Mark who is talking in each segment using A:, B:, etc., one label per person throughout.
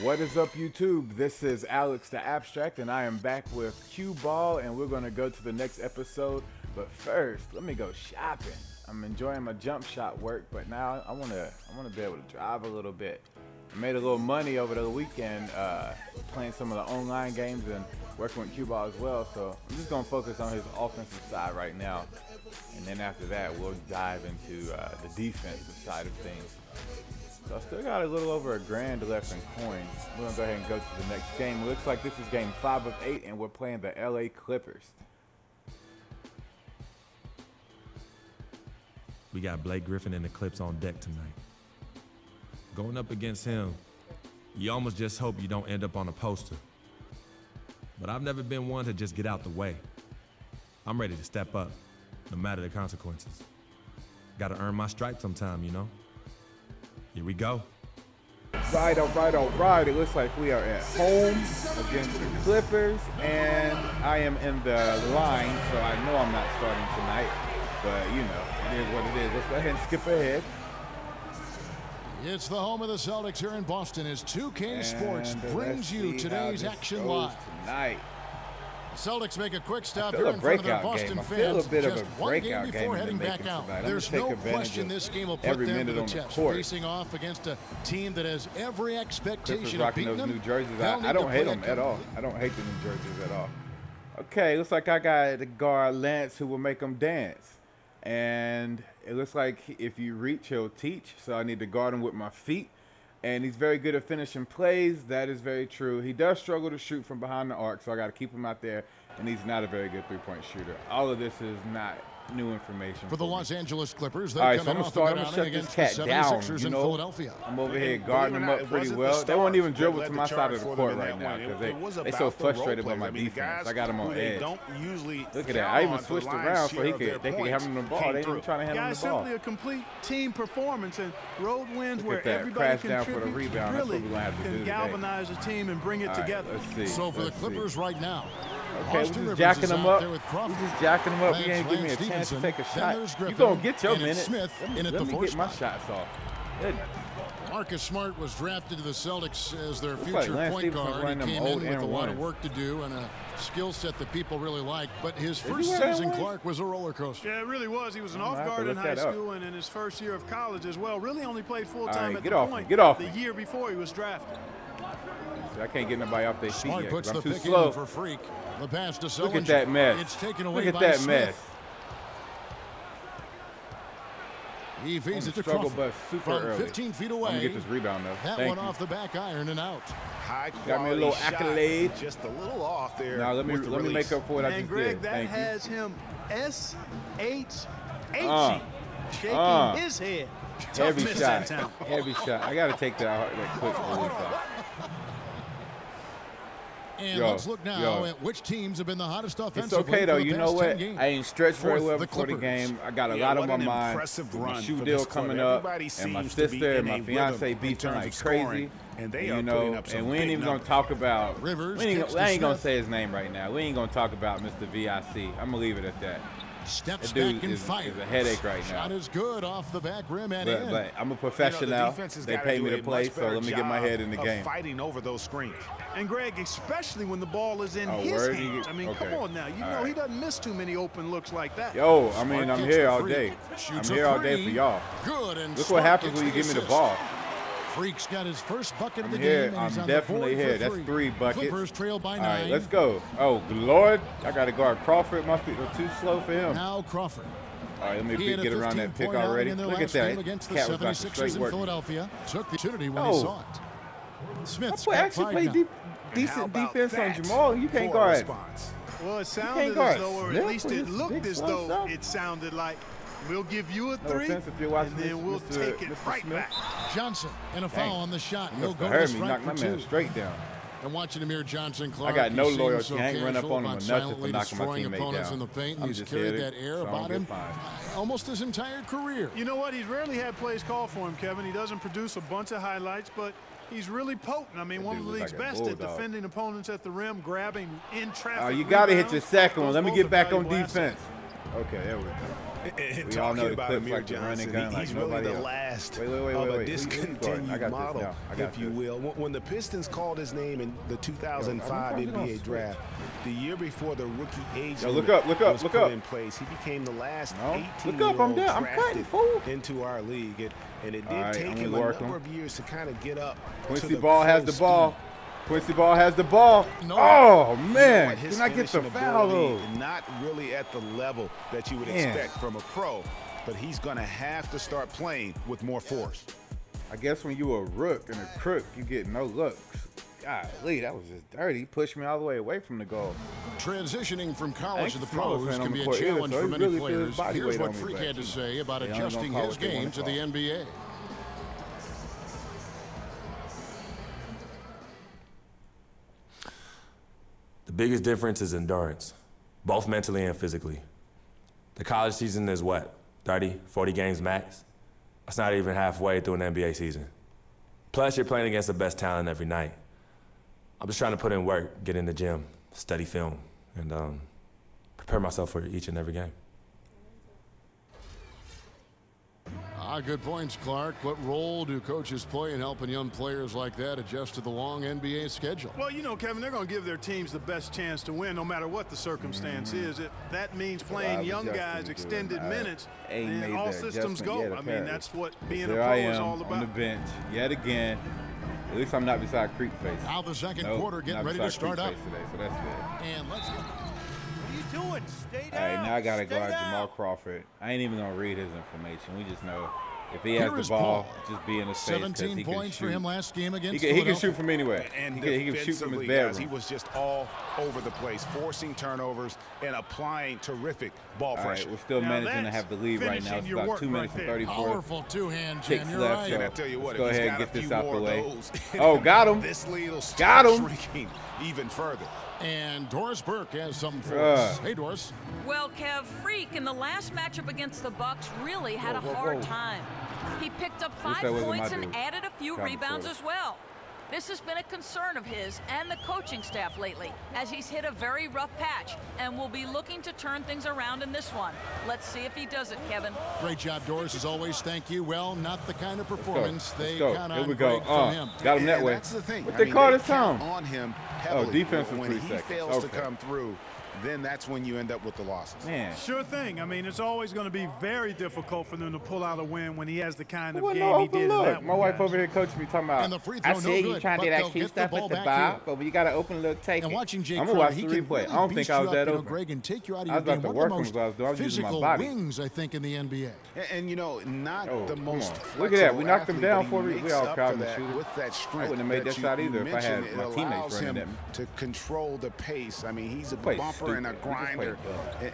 A: What is up, YouTube? This is AlextheAbstract, and I am back with QBall, and we're going to go to the next episode. But first, let me go shopping. I'm enjoying my jump shot work, but now I want to be able to drive a little bit. I made a little money over the weekend playing some of the online games and working with QBall as well. So I'm just going to focus on his offensive side right now, and then after that, we'll dive into the defensive side of things. So I still got a little over $1,000 left in coins. We're going to go ahead and go to the next game. It looks like this is game 5 of 8, and we're playing the LA Clippers.
B: We got Blake Griffin and the Clips on deck tonight. Going up against him, you almost just hope you don't end up on a poster. But I've never been one to just get out the way. I'm ready to step up, no matter the consequences. Got to earn my stripes sometime, you know? Here we go.
A: Right. It looks like we are at home against the Clippers, and I am in the line, so I know I'm not starting tonight. But, you know, it is what it is. Let's go ahead and skip ahead.
C: It's the home of the Celtics here in Boston as 2K Sports brings you today's action live.
A: Tonight.
C: Celtics make a quick stop here in front of their Boston fans.
A: A bit of
C: just
A: a
C: one
A: breakout
C: game before
A: game
C: heading back out.
A: tonight.
C: There's no question this game will put
A: every
C: them to
A: minute
C: the
A: on
C: test.
A: the court.
C: Facing off against a team that has every expectation
A: Clippers
C: of
A: rocking
C: beating
A: those
C: them.
A: new jerseys.
C: They'll
A: I
C: need
A: don't
C: to
A: hate
C: play
A: them at all. I don't hate the new jerseys at all. Okay, looks like I got the guard Lance who will make them dance. And it looks like if you reach, he'll teach. So I need to guard him with my feet. And he's very good at finishing plays. That is very true. He does struggle to shoot from behind the arc, so I got to keep him out there. And he's not a very good three-point shooter. All of this is not new information
C: for the Los Angeles Clippers.
A: All right, so I'm going to start. I'm going to shut this cat down, you know.
C: Philadelphia.
A: I'm over here guarding him up pretty well. They won't even dribble to my side of the court right now because they're so frustrated by my defense. I got him on edge. Look at that. I even switched around so they can have him the ball. They ain't even trying to hand him the ball.
D: Guys, simply a complete team performance and road wins where everybody
A: crash
D: can
A: down for the rebound. That's what we're going to have to do today.
D: galvanize a team and bring it together.
A: Let's see.
C: So for the Clippers right now,
A: okay, we're just jacking them up. We ain't giving me a chance to take a shot. You're going to get your minute. Let me get my shots off.
C: Marcus Smart was drafted to the Celtics as their future point guard. He came in with a lot of work to do and a skill set that people really like. But his first season, Clark, was a roller coaster.
D: Yeah, it really was. He was an off guard in high school and in his first year of college as well. Really only played full-time at the point the year before he was drafted.
A: I can't get nobody off their feet yet.
C: Puts the
A: I'm too
C: pick
A: slow.
C: In for Freak. The pass to
A: Look at that mess.
C: It's taken away
A: Look at
C: by
A: that
C: Smith.
A: mess.
C: He feeds it to
A: struggle
C: Crawford
A: bus super
C: from
A: early.
C: 15 feet away.
A: I'm gonna get this rebound though.
C: That
A: Thank
C: one
A: you.
C: off the back iron and out.
E: High
A: got me a little accolade.
E: Just a little off there.
A: Now let me make up for what I just
D: and Greg,
A: did.
D: that
A: Thank
D: has him S-H-H-E shaking his head.
A: Heavy shot. Heavy shot. I gotta take that quick release off.
C: And let's look now at which teams have been the hottest offensively.
A: It's okay though. You know what?
C: I
A: ain't stretched very well before the game. I got a lot on my mind. My shoe deal coming up, and my sister and my fiance beefing like crazy. And you know, and we ain't even gonna talk about
C: Rivers.
A: I ain't gonna say his name right now. We ain't gonna talk about Mr. VIC. I'm gonna leave it at that.
C: Steps
A: that dude
C: back and
A: is
C: fires.
A: a headache right now.
C: Shot is good off the back rim and in.
A: But I'm a professional. They pay me to play, so let me get my head in the game.
E: Fighting over those screens.
D: And Greg, especially when the ball is in his hands. I mean, come on now. You know he doesn't miss too many open looks like that.
A: Yo, I mean, I'm here all day. I'm here all day for y'all.
C: Good. And
A: look what happens when you give me the ball.
C: Freak's got his first bucket of the
A: game.
C: And
A: I'm
C: he's on
A: definitely
C: the
A: here.
C: That's
A: 3 buckets.
C: Clippers trail by 9.
A: All right, let's go. Oh, Lord. I got to guard Crawford. My feet are too slow for him.
C: Now Crawford.
A: All right, let me get around that pick already. Look at that.
C: Against the
A: Cat was about to
C: 76ers
A: straight
C: in
A: work.
C: Philadelphia. Took the opportunity when he saw it. Smith's
A: actually played decent defense on Jamal. You can't guard.
D: Well, it sounded as though, or at least it looked as though it sounded like we'll give you a 3, and then we'll take it right back.
C: Johnson and a foul on the shot. He'll go
A: to
C: strike
A: knock my man straight down.
C: And watching Amir Johnson, Clark,
A: I got no loyalty.
C: So
A: I ain't run up on him or nothing for knocking my teammate
C: opponents
A: down.
C: in the paint.
A: I'm
C: He's
A: just
C: carried
A: here
C: that air about him almost his entire career.
D: You know what? He's rarely had plays called for him, Kevin. He doesn't produce a bunch of highlights, but he's really potent. I mean, one of the league's best at defending opponents at the rim, grabbing in traffic.
A: Oh, you got to hit your second one. Let me get back on defense. Okay, there we go.
E: And
A: we all know the
E: about
A: clips
E: Amir
A: like the running
E: Johnson,
A: gun, like
E: he's really
A: nobody
E: the
A: else.
E: last
A: Wait,
E: of a
A: I
E: discontinued
A: got
E: model,
A: this now.
E: if you will. When the Pistons called his name in the 2005 NBA draft, the year before the rookie age limit was put in place, he became the last 18-year-old drafted into our league. And it did take him a number of years to kind of get up.
A: Quincy Ball has the ball. Quincy Ball has the ball. Oh, man. Can I get the foul, though?
E: Not really at the level that you would expect from a pro, but he's going to have to start playing with more force.
A: I guess when you a rook and a crook, you get no looks. Golly, that was just dirty. He pushed me all the way away from the goal.
C: Transitioning from college to the pros can be a challenge for many players. Here's what Freak had to say about adjusting his game to the NBA.
B: The biggest difference is endurance, both mentally and physically. The college season is what, 30, 40 games max? That's not even halfway through an NBA season. Plus, you're playing against the best talent every night. I'm just trying to put in work, get in the gym, study film, and prepare myself for each and every game.
C: Good points, Clark. What role do coaches play in helping young players like that adjust to the long NBA schedule?
D: Well, you know, Kevin, they're going to give their teams the best chance to win no matter what the circumstance is. If that means playing young guys extended minutes, then all systems go. I mean, that's what being a pro is all about.
A: On the bench yet again. At least I'm not beside Creek Face.
C: Now the second quarter getting ready to start up.
A: Today, so that's good.
C: And let's go.
F: What are you doing? Stay down.
A: All right, now I got to guard Jamal Crawford. I ain't even going to read his information. We just know if he has the ball, just be in his face.
C: 17 points for him last game against
A: He can shoot from anywhere.
E: And
A: he can shoot from his bedroom.
E: He was just all over the place, forcing turnovers and applying terrific ball pressure.
A: We're still managing to have the lead right now. It's about 2 minutes and 34
C: Powerful two-hand jam. You're
A: left.
C: right.
E: And I tell you what,
A: go ahead and get this out the way.
E: Oh,
A: got him.
E: This lead will start shrinking even further.
C: And Doris Burke has something for us. Hey, Doris.
G: Well, Kev, Freak in the last matchup against the Bucks really had a hard time. He picked up 5 points and added a few rebounds as well. This has been a concern of his and the coaching staff lately, as he's hit a very rough patch and will be looking to turn things around in this one. Let's see if he does it, Kevin.
C: Great job, Doris, as always. Thank you. Well, not the kind of performance they kind of
A: Here we go.
C: from him.
A: Got him that way.
E: That's the thing.
A: What they call this time?
E: On him heavily.
A: Defense was
E: when
A: 3
E: he
A: seconds.
E: fails to come through, then that's when you end up with the losses.
A: Man.
D: Sure thing. I mean, it's always going to be very difficult for them to pull out a win when he has the kind of game he did in that one.
A: My wife over here coaching me talking about,
C: And the free throw,
A: I see you trying to do that cute stuff with the bar, but you got to open a little take.
C: And watching Jay
A: I'm going to watch
C: Crowder,
A: the replay. I don't think I was that open.
C: Greg, and take you out of
A: I
C: your
A: was about
C: game.
A: to
C: One
A: work
C: of
A: on
C: the
A: what I was doing. I was using my
C: physical
A: body.
C: wings, I think, in the NBA.
E: And you know, not the most.
A: Look at that. We knocked him down
E: for
A: we all crowded the shooter.
E: with that strength.
A: I wouldn't have made that shot either if I had my teammates running at me.
E: To control the pace. I mean, he's a bumper and a grinder,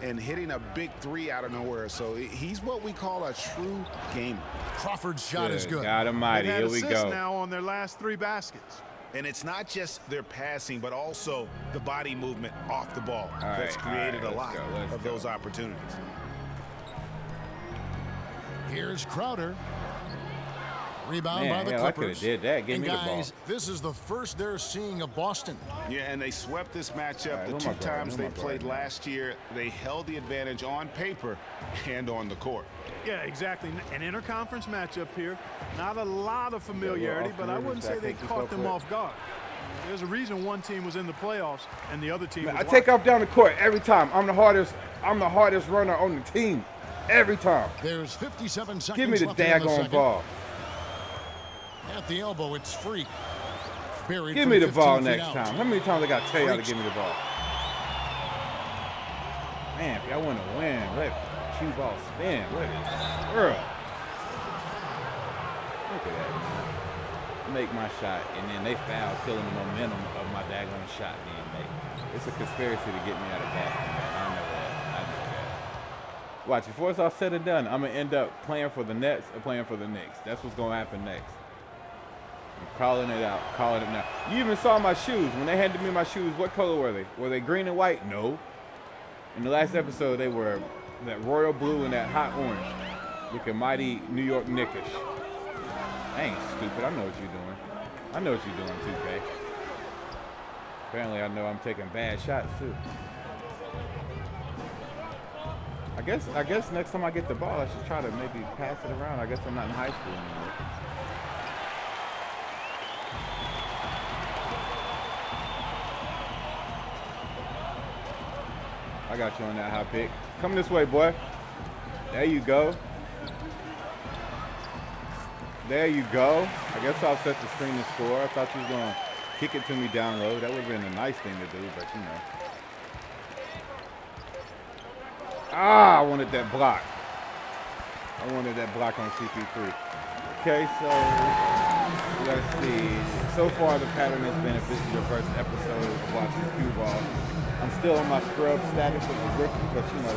E: and hitting a big 3 out of nowhere. So he's what we call a true gamer.
C: Crawford's shot is good.
A: God almighty, here we go.
D: Now on their last 3 baskets.
E: And it's not just their passing, but also the body movement off the ball that's created a lot of those opportunities.
C: Here's Crowder. Rebound by the Clippers.
A: I could have did that. Give me the ball.
C: This is the first they're seeing of Boston.
E: Yeah, and they swept this matchup the 2 times they played last year. They held the advantage on paper and on the court.
D: Yeah, exactly. An interconference matchup here. Not a lot of familiarity, but I wouldn't say they caught them off guard. There's a reason one team was in the playoffs and the other team was
A: I take off down the court every time. I'm the hardest runner on the team. Every time.
C: There's 57 seconds.
A: Give me the daggone ball.
C: At the elbow, it's Freak.
A: Give me the ball next time. How many times I got to tell y'all to give me the ball? Man, if y'all want to win, let QBall spin. Let it swirl. Look at that. Make my shot, and then they foul, killing the momentum of my daggone shot being made. It's a conspiracy to get me out of Boston, man. I know that. Watch, before it's all said and done, I'm going to end up playing for the Nets or playing for the Knicks. That's what's going to happen next. I'm calling it out, calling it now. You even saw my shoes. When they handed me my shoes, what color were they? Were they green and white? No. In the last episode, they were that royal blue and that hot orange. Looking mighty New York Knickish. I ain't stupid. I know what you're doing. I know what you're doing, 2K. Apparently, I know I'm taking bad shots, too. I guess next time I get the ball, I should try to maybe pass it around. I guess I'm not in high school anymore. I got you on that high pick. Come this way, boy. There you go. There you go. I guess I'll set the screen to score. I thought you was going to kick it to me down low. That would have been a nice thing to do, but you know. I wanted that block. I wanted that block on CP3. Okay, so let's see. So far, the pattern has been, if this is your first episode of watching QBall, I'm still on my scrub status as a rookie, but you know,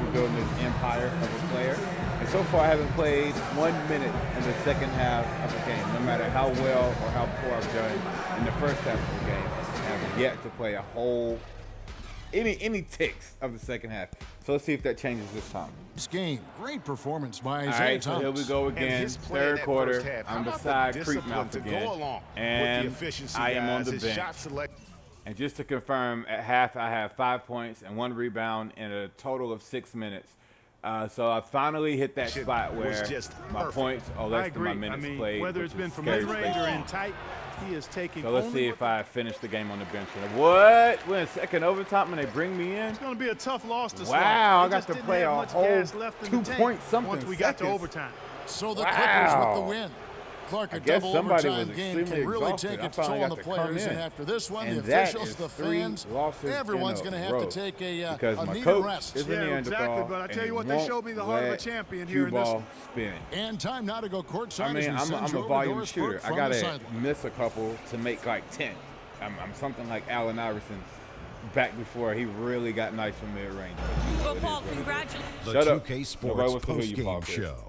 A: we're building this empire of a player. And so far, I haven't played 1 minute in the second half of the game. No matter how well or how poor I've done in the first half of the game, I have yet to play a whole any ticks of the second half. So let's see if that changes this time.
C: This game, great performance by Jaton.
A: All right, so here we go again. Third quarter. I'm beside Creep Mouth again, and I am on the bench. And just to confirm, at half I have 5 points and 1 rebound in a total of 6 minutes. So I finally hit that spot where my points are less than my minutes played.
D: Whether it's been from mid-range or in tight, he is taking.
A: So let's see if I finish the game on the bench. What? We're in second overtime and they bring me in?
D: It's going to be a tough loss to
A: start. Wow, I got to play a whole 2 point something
D: once we got to overtime.
C: So the Clippers with the win. Clark, a double overtime game can really take its toll on the players, and after this one, the officials, the fans, everyone's going to have to take a needed rest.
A: Yeah,
D: exactly, but I tell you what, they showed me the heart of a champion here in this.
C: And time now to go courtside.
A: I mean, I'm a volume shooter. I got to miss a couple to make like 10. I'm something like Allen Iverson back before he really got nice from mid-range.
G: Well, Paul, congratulations.
H: The 2K Sports post-game show.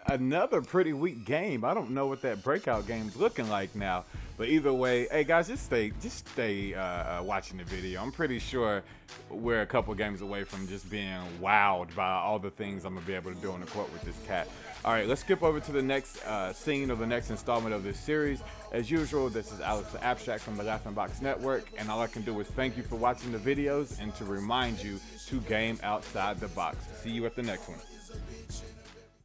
A: Another pretty weak game. I don't know what that breakout game's looking like now. But either way, hey guys, just stay watching the video. I'm pretty sure we're a couple games away from just being wowed by all the things I'm gonna be able to do on the court with this cat. All right, let's skip over to the next scene of the next installment of this series. As usual, this is AlextheAbstract from the Laughing Box Network, and all I can do is thank you for watching the videos and to remind you to game outside the box. See you at the next one.